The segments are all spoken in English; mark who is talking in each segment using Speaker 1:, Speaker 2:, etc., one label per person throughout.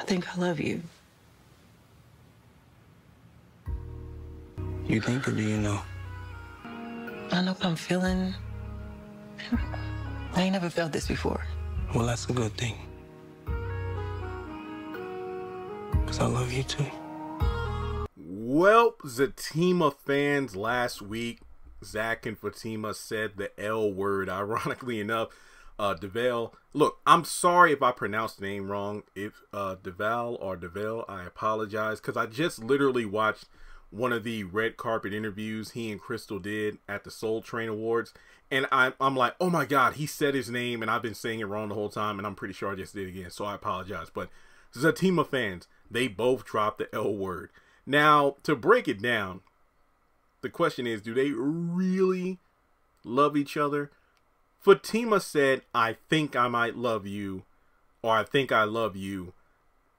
Speaker 1: I think I love you.
Speaker 2: You think, or do you know?
Speaker 1: I know what I'm feeling. I ain't never felt this before.
Speaker 2: Well, that's a good thing. Because I love you too.
Speaker 3: Well, Fatima fans, last week, Zach and Fatima said the L word. Ironically enough, DeVale. Look, I'm sorry if I pronounced the name wrong. If DeVale, I apologize. Because I just literally watched one of the red carpet interviews he and Crystal did at the Soul Train Awards. And I'm like, oh my God, he said his name and I've been saying it wrong the whole time. And I'm pretty sure I just did it again. So I apologize. But Fatima fans, they both dropped the L word. Now, to break it down, the question is, do they really love each other? Fatima said, I think I might love you, or I think I love you.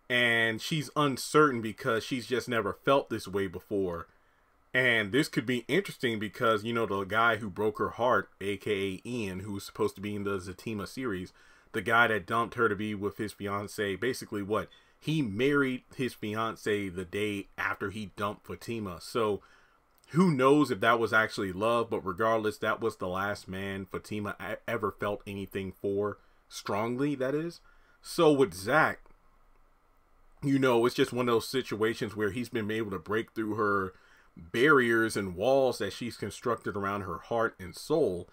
Speaker 3: And she's uncertain because she's just never felt this way before. And this could be interesting because, you know, the guy who broke her heart, aka Ian, who was supposed to be in the Fatima series, the guy that dumped her to be with his fiance, basically what? He married his fiance the day after he dumped Fatima. So who knows if that was actually love, but regardless, that was the last man Fatima ever felt anything for, strongly, that is. So with Zach, you know, it's just one of those situations where he's been able to break through her barriers and walls that she's constructed around her heart and soul.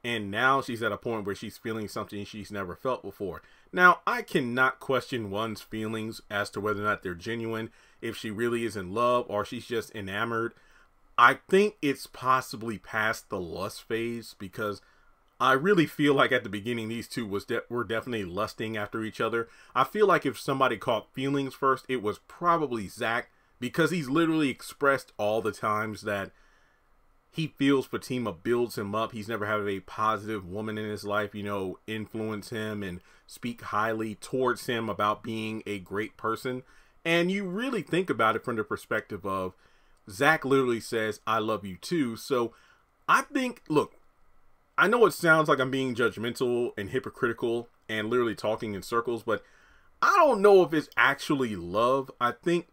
Speaker 3: And now she's at a point where she's feeling something she's never felt before. Now, I cannot question one's feelings as to whether or not they're genuine, if she really is in love or she's just enamored. I think it's possibly past the lust phase because I really feel like at the beginning these two were definitely lusting after each other. I feel like if somebody caught feelings first, it was probably Zach, because he's literally expressed all the times that he feels Fatima builds him up. He's never had a positive woman in his life, you know, influence him and speak highly towards him about being a great person. And you really think about it from the perspective of Zach literally says, I love you too. So I think, look, I know it sounds like I'm being judgmental and hypocritical and literally talking in circles, but I don't know if it's actually love. I think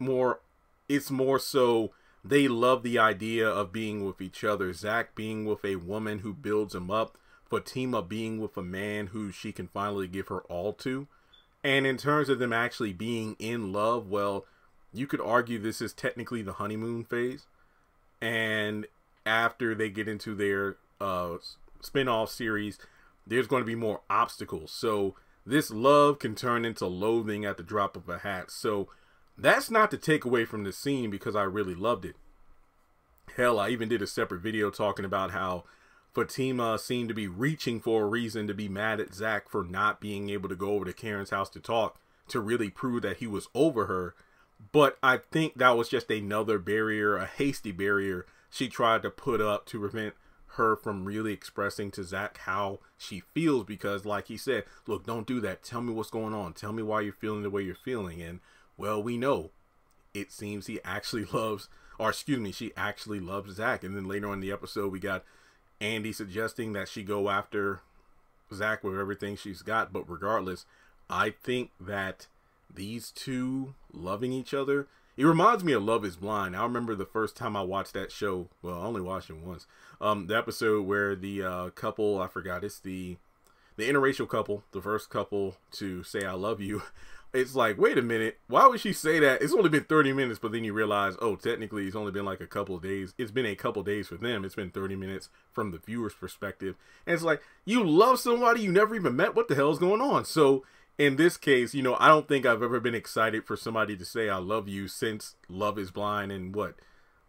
Speaker 3: it's more so they love the idea of being with each other. Zach being with a woman who builds him up. Fatima being with a man who she can finally give her all to. And in terms of them actually being in love, well, you could argue this is technically the honeymoon phase. And after they get into their spin-off series, there's going to be more obstacles. So this love can turn into loathing at the drop of a hat. So that's not to take away from the scene because I really loved it. Hell, I even did a separate video talking about how Fatima seemed to be reaching for a reason to be mad at Zach for not being able to go over to Karen's house to talk, to really prove that he was over her. But I think that was just another barrier, a hasty barrier she tried to put up to prevent her from really expressing to Zach how she feels, because like he said, look, don't do that. Tell me what's going on. Tell me why you're feeling the way you're feeling. And well, we know it seems he actually loves, or excuse me, she actually loves Zach. And then later on in the episode, we got Andy suggesting that she go after Zach with everything she's got. But regardless, I think that these two loving each other, it reminds me of Love is Blind. I remember the first time I watched that show. Well, I only watched it once. The episode where the couple, I forgot, it's the interracial couple, the first couple to say I love you. It's like, wait a minute, why would she say that? It's only been 30 minutes, but then you realize, oh, technically it's only been like a couple of days. It's been a couple of days for them. It's been 30 minutes from the viewer's perspective. And it's like, you love somebody you never even met. What the hell is going on? So in this case, you know, I don't think I've ever been excited for somebody to say I love you since Love is Blind in what,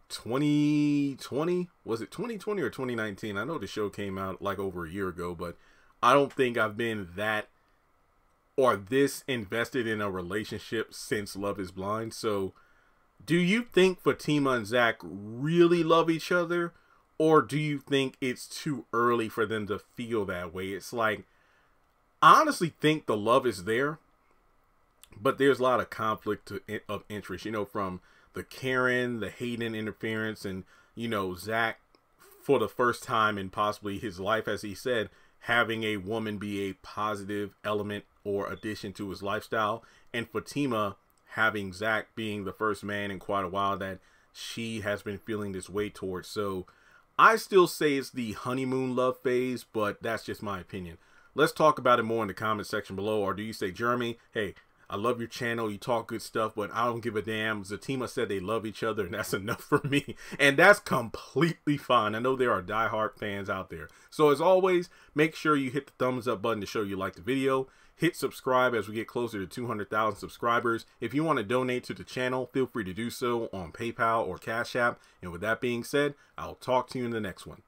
Speaker 3: 2020? Was it 2020 or 2019? I know the show came out like over a year ago, but I don't think I've been that or this invested in a relationship since Love is Blind. So do you think Fatima and Zach really love each other, or do you think it's too early for them to feel that way? It's like, I honestly think the love is there, but there's a lot of conflict of interest, you know, from the Karen, the Hayden interference, and, you know, Zach, for the first time in possibly his life, as he said, having a woman be a positive element or addition to his lifestyle, and Fatima having Zach being the first man in quite a while that she has been feeling this way towards. So I still say it's the honeymoon love phase, but that's just my opinion. Let's talk about it more in the comment section below. Or do you say, Jeremy, hey, I love your channel, you talk good stuff, but I don't give a damn. Fatima said they love each other, and that's enough for me. And that's completely fine. I know there are diehard fans out there. So as always, make sure you hit the thumbs up button to show you like the video. Hit subscribe as we get closer to 200,000 subscribers. If you want to donate to the channel, feel free to do so on PayPal or Cash App. And with that being said, I'll talk to you in the next one.